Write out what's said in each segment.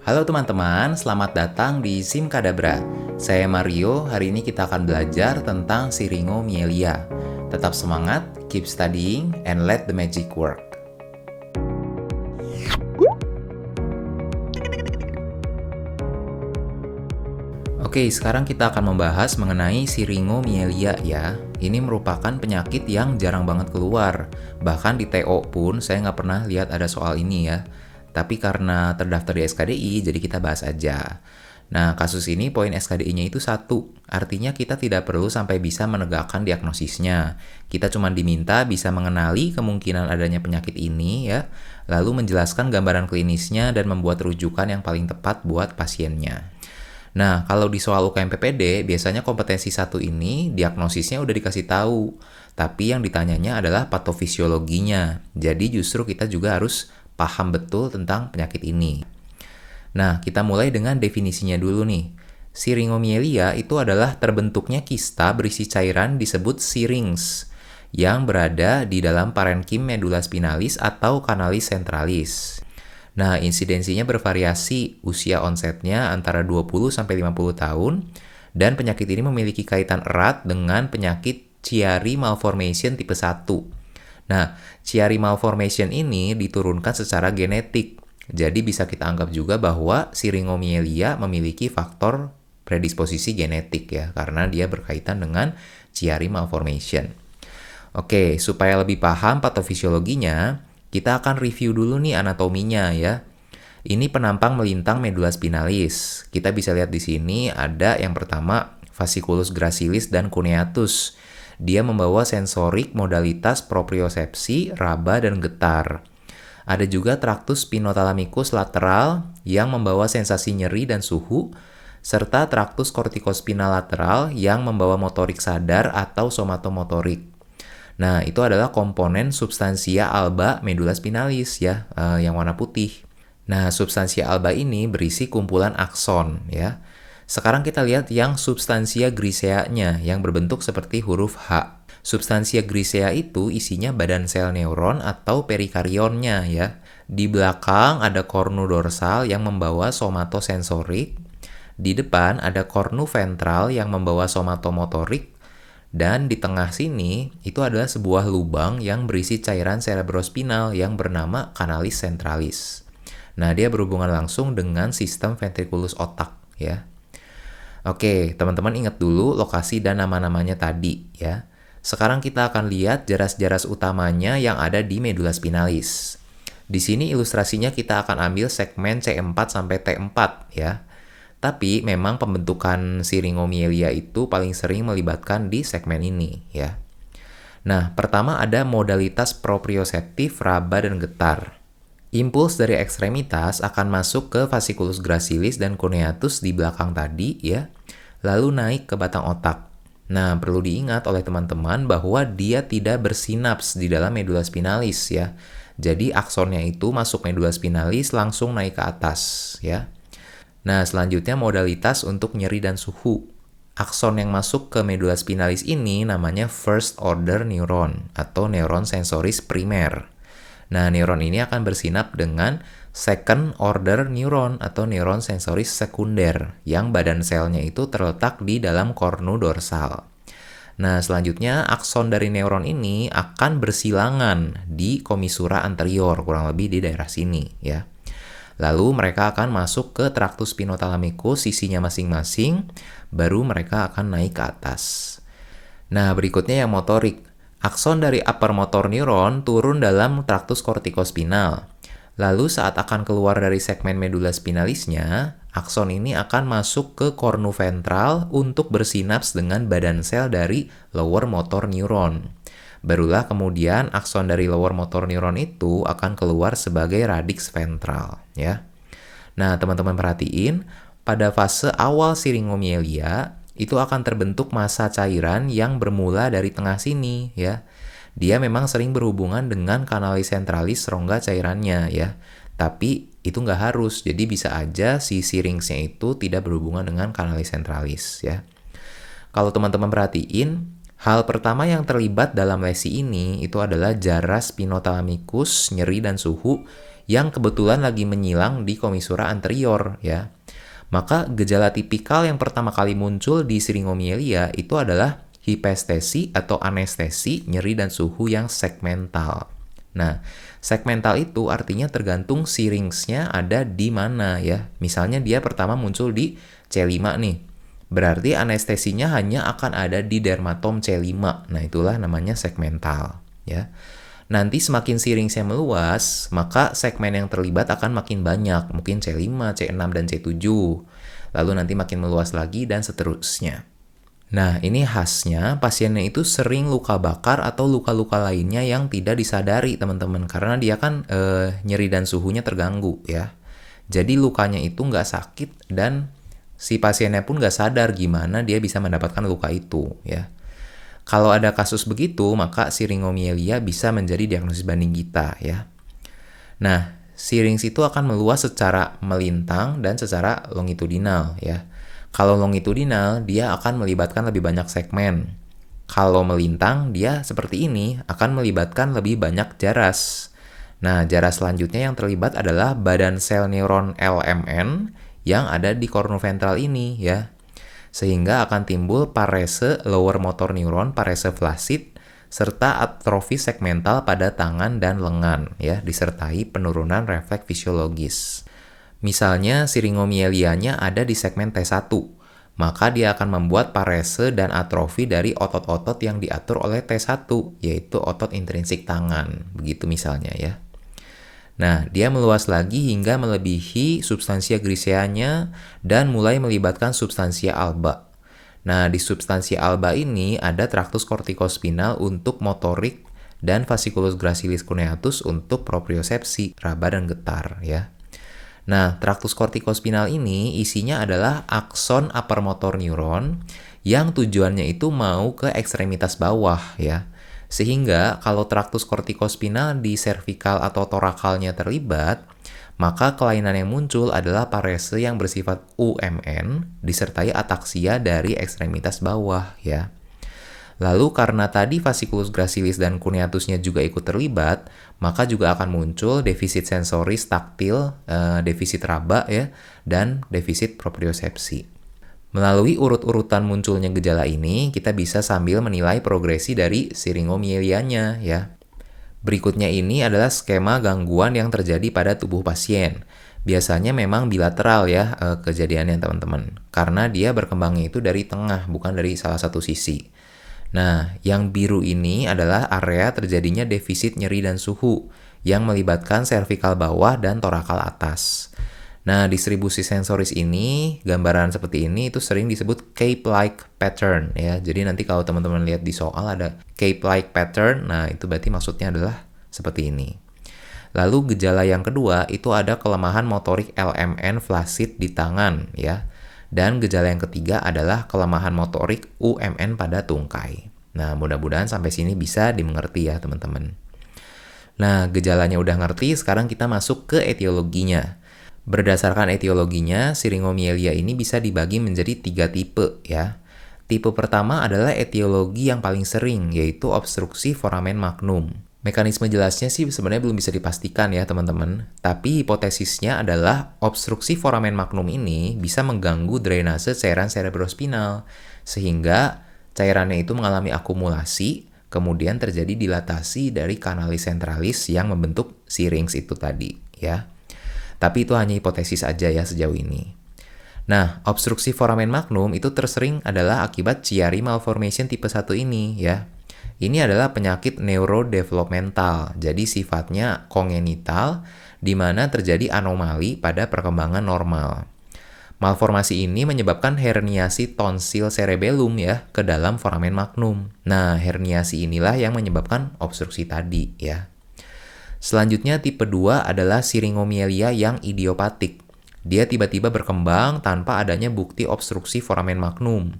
Halo teman-teman, selamat datang di Simkadabra. Saya Mario, hari ini kita akan belajar tentang Syringomyelia. Tetap semangat, keep studying, and let the magic work. Oke, sekarang kita akan membahas mengenai Syringomyelia ya. Ini merupakan penyakit yang jarang banget keluar. Bahkan di TO pun saya nggak pernah lihat ada soal ini ya. Tapi karena terdaftar di SKDI, jadi kita bahas aja. Nah, kasus ini poin SKDI-nya itu 1. Artinya kita tidak perlu sampai bisa menegakkan diagnosisnya. Kita cuma diminta bisa mengenali kemungkinan adanya penyakit ini ya, lalu menjelaskan gambaran klinisnya dan membuat rujukan yang paling tepat buat pasiennya. Nah, kalau di soal UKM PPD, biasanya kompetensi 1 ini diagnosisnya udah dikasih tahu. Tapi yang ditanyanya adalah patofisiologinya. Jadi justru kita juga harus paham betul tentang penyakit ini. Nah, kita mulai dengan definisinya dulu nih. Syringomyelia itu adalah terbentuknya kista berisi cairan disebut syrinx yang berada di dalam parenkim medula spinalis atau kanalis centralis. Nah, insidensinya bervariasi, usia onsetnya antara 20-50 tahun, dan penyakit ini memiliki kaitan erat dengan penyakit Chiari malformation tipe 1. Nah, Chiari malformation ini diturunkan secara genetik, jadi bisa kita anggap juga bahwa Syringomyelia memiliki faktor predisposisi genetik ya, karena dia berkaitan dengan Chiari malformation. Oke, supaya lebih paham patofisiologinya, kita akan review dulu nih anatominya ya. Ini penampang melintang medula spinalis. Kita bisa lihat di sini ada yang pertama fasciculus gracilis dan cuneatus. Dia membawa sensorik modalitas propriosepsi, raba, dan getar. Ada juga tractus spinothalamicus lateral yang membawa sensasi nyeri dan suhu, serta tractus corticospinal lateral yang membawa motorik sadar atau somatomotorik. Nah, itu adalah komponen substansia alba medula spinalis ya, yang warna putih. Nah, substansia alba ini berisi kumpulan akson ya. Sekarang kita lihat yang substansia grisea-nya yang berbentuk seperti huruf H. Substansia grisea itu isinya badan sel neuron atau perikarionnya ya. Di belakang ada kornu dorsal yang membawa somatosensorik. Di depan ada kornu ventral yang membawa somatomotorik. Dan di tengah sini, itu adalah sebuah lubang yang berisi cairan cerebrospinal yang bernama kanalis centralis. Nah, dia berhubungan langsung dengan sistem ventriculus otak, ya. Oke, teman-teman ingat dulu lokasi dan nama-namanya tadi, ya. Sekarang kita akan lihat jaras-jaras utamanya yang ada di medula spinalis. Di sini ilustrasinya kita akan ambil segmen C4 sampai T4, ya. Tapi memang pembentukan Syringomyelia itu paling sering melibatkan di segmen ini ya. Nah, pertama ada modalitas proprioseptif, raba, dan getar. Impuls dari ekstremitas akan masuk ke fasciculus gracilis dan cuneatus di belakang tadi ya, lalu naik ke batang otak. Nah, perlu diingat oleh teman-teman bahwa dia tidak bersinaps di dalam medula spinalis ya. Jadi aksonnya itu masuk medula spinalis langsung naik ke atas ya. Nah, selanjutnya modalitas untuk nyeri dan suhu. Akson yang masuk ke medula spinalis ini namanya first order neuron atau neuron sensoris primer. Nah, neuron ini akan bersinap dengan second order neuron atau neuron sensoris sekunder yang badan selnya itu terletak di dalam kornu dorsal. Nah, selanjutnya akson dari neuron ini akan bersilangan di komisura anterior, kurang lebih di daerah sini ya. Lalu mereka akan masuk ke tractus spinothalamicus sisinya masing-masing, baru mereka akan naik ke atas. Nah, berikutnya yang motorik. Akson dari upper motor neuron turun dalam tractus corticospinal. Lalu saat akan keluar dari segmen medula spinalisnya, akson ini akan masuk ke kornu ventral untuk bersinaps dengan badan sel dari lower motor neuron. Barulah kemudian akson dari lower motor neuron itu akan keluar sebagai radix ventral ya. Nah, teman-teman perhatiin, pada fase awal Syringomyelia itu akan terbentuk massa cairan yang bermula dari tengah sini ya. Dia memang sering berhubungan dengan kanalis centralis rongga cairannya ya. Tapi itu nggak harus, jadi bisa aja si syrinx-nya itu tidak berhubungan dengan kanalis centralis ya. Kalau teman-teman perhatiin, hal pertama yang terlibat dalam lesi ini itu adalah jaras spinothalamicus, nyeri dan suhu yang kebetulan lagi menyilang di komisura anterior ya. Maka gejala tipikal yang pertama kali muncul di siringomielia itu adalah hipestesi atau anestesi, nyeri dan suhu yang segmental. Nah, segmental itu artinya tergantung syrinx-nya ada di mana ya. Misalnya dia pertama muncul di C5 nih. Berarti anestesinya hanya akan ada di dermatom C5. Nah, itulah namanya segmental ya. Nanti semakin syrinx-nya meluas, maka segmen yang terlibat akan makin banyak, mungkin C5, C6, dan C7. Lalu nanti makin meluas lagi dan seterusnya. Nah, ini khasnya pasiennya itu sering luka bakar atau luka-luka lainnya yang tidak disadari, teman-teman. Karena dia kan nyeri dan suhunya terganggu ya. Jadi lukanya itu nggak sakit dan si pasiennya pun nggak sadar gimana dia bisa mendapatkan luka itu ya. Kalau ada kasus begitu, maka siringomielia bisa menjadi diagnosis banding kita ya. Nah, syrinx itu akan meluas secara melintang dan secara longitudinal ya. Kalau longitudinal, dia akan melibatkan lebih banyak segmen. Kalau melintang, dia seperti ini akan melibatkan lebih banyak jaras. Nah, jaras selanjutnya yang terlibat adalah badan sel neuron LMN yang ada di kornu ventral ini ya. Sehingga akan timbul parese lower motor neuron, parese flaccid, serta atrofi segmental pada tangan dan lengan, ya, disertai penurunan refleks fisiologis. Misalnya, siringomielianya ada di segmen T1, maka dia akan membuat parese dan atrofi dari otot-otot yang diatur oleh T1, yaitu otot intrinsik tangan, begitu misalnya ya. Nah, dia meluas lagi hingga melebihi substansia griseanya dan mulai melibatkan substansia alba. Nah, di substansia alba ini ada traktus kortikospinal untuk motorik dan fasciculus gracilis cuneatus untuk propriosepsi, raba dan getar ya. Nah, traktus kortikospinal ini isinya adalah akson upper motor neuron yang tujuannya itu mau ke ekstremitas bawah ya. Sehingga kalau traktus kortikospinal di servikal atau torakalnya terlibat, maka kelainan yang muncul adalah parese yang bersifat UMN disertai ataksia dari ekstremitas bawah ya. Lalu karena tadi fasciculus gracilis dan cuneatusnya juga ikut terlibat, maka juga akan muncul defisit sensoris taktil, defisit raba ya, dan defisit propriosepsi. Melalui urut-urutan munculnya gejala ini, kita bisa sambil menilai progresi dari siringomielianya ya. Berikutnya ini adalah skema gangguan yang terjadi pada tubuh pasien. Biasanya memang bilateral ya kejadiannya teman-teman. Karena dia berkembangnya itu dari tengah, bukan dari salah satu sisi. Nah, yang biru ini adalah area terjadinya defisit nyeri dan suhu yang melibatkan servikal bawah dan torakal atas. Nah, distribusi sensoris ini, gambaran seperti ini itu sering disebut cape-like pattern ya. Jadi nanti kalau teman-teman lihat di soal ada cape-like pattern, nah itu berarti maksudnya adalah seperti ini. Lalu gejala yang kedua itu ada kelemahan motorik LMN flaccid di tangan ya. Dan gejala yang ketiga adalah kelemahan motorik UMN pada tungkai. Nah, mudah-mudahan sampai sini bisa dimengerti ya teman-teman. Nah, gejalanya udah ngerti, sekarang kita masuk ke etiologinya. Berdasarkan etiologinya, siringomielia ini bisa dibagi menjadi 3 tipe ya. Tipe pertama adalah etiologi yang paling sering, yaitu obstruksi foramen magnum. Mekanisme jelasnya sih sebenarnya belum bisa dipastikan ya teman-teman, tapi hipotesisnya adalah obstruksi foramen magnum ini bisa mengganggu drainase cairan cerebrospinal, sehingga cairannya itu mengalami akumulasi, kemudian terjadi dilatasi dari kanalis centralis yang membentuk syrinx itu tadi ya. Tapi itu hanya hipotesis aja ya sejauh ini. Nah, obstruksi foramen magnum itu tersering adalah akibat Chiari malformation tipe 1 ini ya. Ini adalah penyakit neurodevelopmental, jadi sifatnya kongenital di mana terjadi anomali pada perkembangan normal. Malformasi ini menyebabkan herniasi tonsil cerebellum ya ke dalam foramen magnum. Nah, herniasi inilah yang menyebabkan obstruksi tadi ya. Selanjutnya tipe 2 adalah siringomielia yang idiopatik. Dia tiba-tiba berkembang tanpa adanya bukti obstruksi foramen magnum.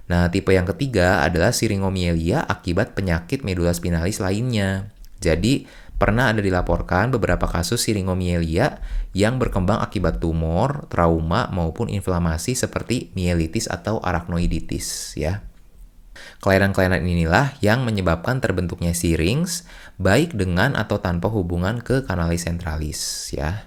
Nah, tipe yang ketiga adalah siringomielia akibat penyakit medula spinalis lainnya. Jadi, pernah ada dilaporkan beberapa kasus siringomielia yang berkembang akibat tumor, trauma, maupun inflamasi seperti mielitis atau arachnoiditis ya. Kelainan-kelainan inilah yang menyebabkan terbentuknya C-rings, baik dengan atau tanpa hubungan ke kanalis sentralis ya.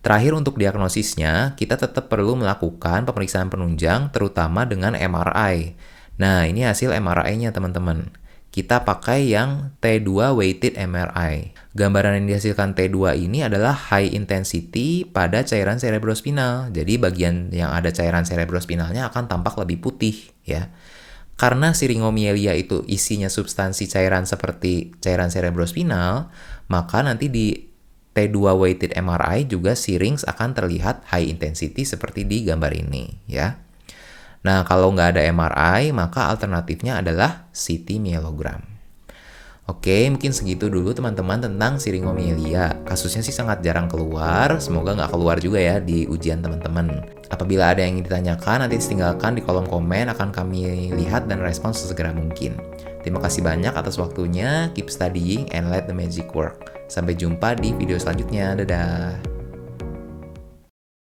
Terakhir untuk diagnosisnya, kita tetap perlu melakukan pemeriksaan penunjang terutama dengan MRI. Nah, ini hasil MRI-nya teman-teman. Kita pakai yang T2 weighted MRI. Gambaran yang dihasilkan T2 ini adalah high intensity pada cairan cerebrospinal. Jadi bagian yang ada cairan cerebrospinalnya akan tampak lebih putih ya. Karena siringomyelia itu isinya substansi cairan seperti cairan cerebrospinal, maka nanti di T2 weighted MRI juga C-rings akan terlihat high intensity seperti di gambar ini ya. Nah, kalau nggak ada MRI, maka alternatifnya adalah CT myelogram. Oke, mungkin segitu dulu teman-teman tentang siringomyelia. Kasusnya sih sangat jarang keluar, semoga nggak keluar juga ya di ujian teman-teman. Apabila ada yang ingin ditanyakan, nanti tinggalkan di kolom komen, akan kami lihat dan respons sesegera mungkin. Terima kasih banyak atas waktunya, keep studying and let the magic work. Sampai jumpa di video selanjutnya, dadah!